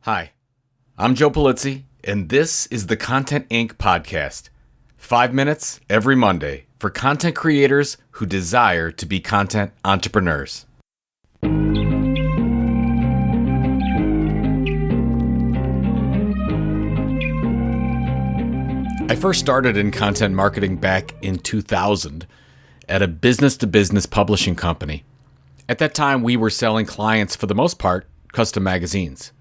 Hi, I'm Joe Polizzi, and this is the Content Inc. podcast. 5 minutes every Monday for content creators who desire to be content entrepreneurs. I first started in content marketing back in 2000 at a business-to-business publishing company. At that time, we were selling clients, for the most part, custom magazines.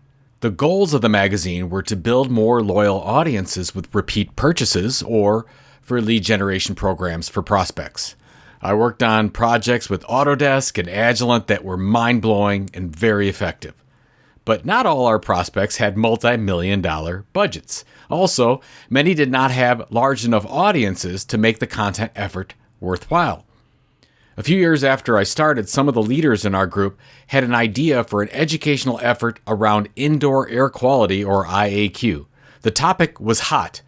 The goals of the magazine were to build more loyal audiences with repeat purchases or for lead generation programs for prospects. I worked on projects with Autodesk and Agilent that were mind-blowing and very effective. But not all our prospects had multi-million-dollar budgets. Also, many did not have large enough audiences to make the content effort worthwhile. A few years after I started, some of the leaders in our group had an idea for an educational effort around indoor air quality, or IAQ. The topic was hot,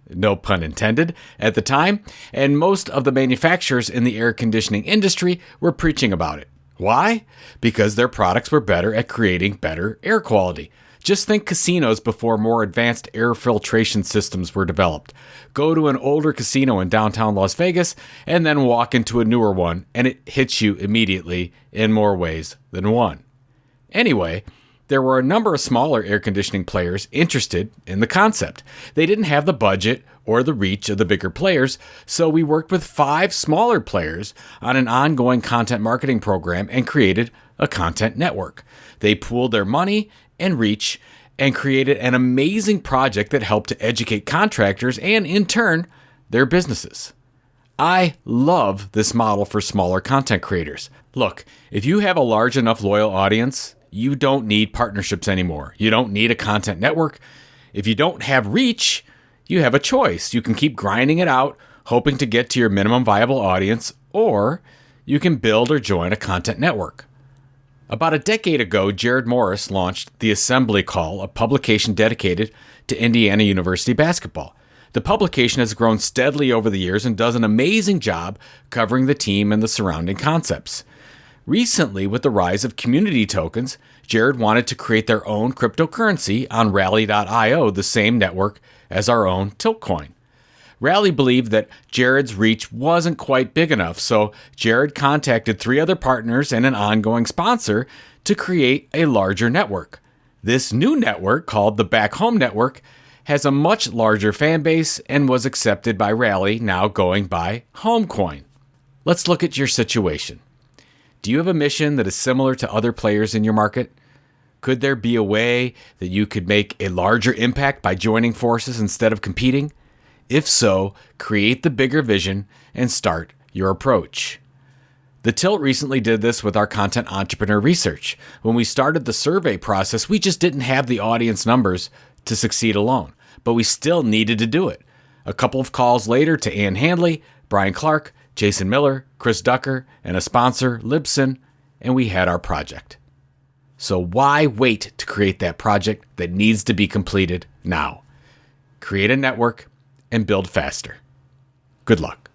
no pun intended, at the time, and most of the manufacturers in the air conditioning industry were preaching about it. Why? Because their products were better at creating better air quality. Just think casinos before more advanced air filtration systems were developed. Go to an older casino in downtown Las Vegas and then walk into a newer one, and it hits you immediately in more ways than one. Anyway, there were a number of smaller air conditioning players interested in the concept. They didn't have the budget or the reach of the bigger players, so we worked with 5 smaller players on an ongoing content marketing program and created a content network. They pooled their money and reach and created an amazing project that helped to educate contractors and, in turn, their businesses. I love this model for smaller content creators. Look, if you have a large enough loyal audience, you don't need partnerships anymore. You don't need a content network. If you don't have reach, you have a choice. You can keep grinding it out, hoping to get to your minimum viable audience, or you can build or join a content network. About a decade ago, Jared Morris launched The Assembly Call, a publication dedicated to Indiana University basketball. The publication has grown steadily over the years and does an amazing job covering the team and the surrounding concepts. Recently, with the rise of community tokens, Jared wanted to create their own cryptocurrency on Rally.io, the same network as our own Tiltcoin. Rally believed that Jared's reach wasn't quite big enough, so Jared contacted 3 other partners and an ongoing sponsor to create a larger network. This new network, called the Back Home Network, has a much larger fan base and was accepted by Rally, now going by Homecoin. Let's look at your situation. Do you have a mission that is similar to other players in your market? Could there be a way that you could make a larger impact by joining forces instead of competing? If so, create the bigger vision and start your approach. The Tilt recently did this with our content entrepreneur research. When we started the survey process, we just didn't have the audience numbers to succeed alone, but we still needed to do it. A couple of calls later to Ann Handley, Brian Clark, Jason Miller, Chris Ducker, and a sponsor, Libsyn, and we had our project. So why wait to create that project that needs to be completed now? Create a network and build faster. Good luck.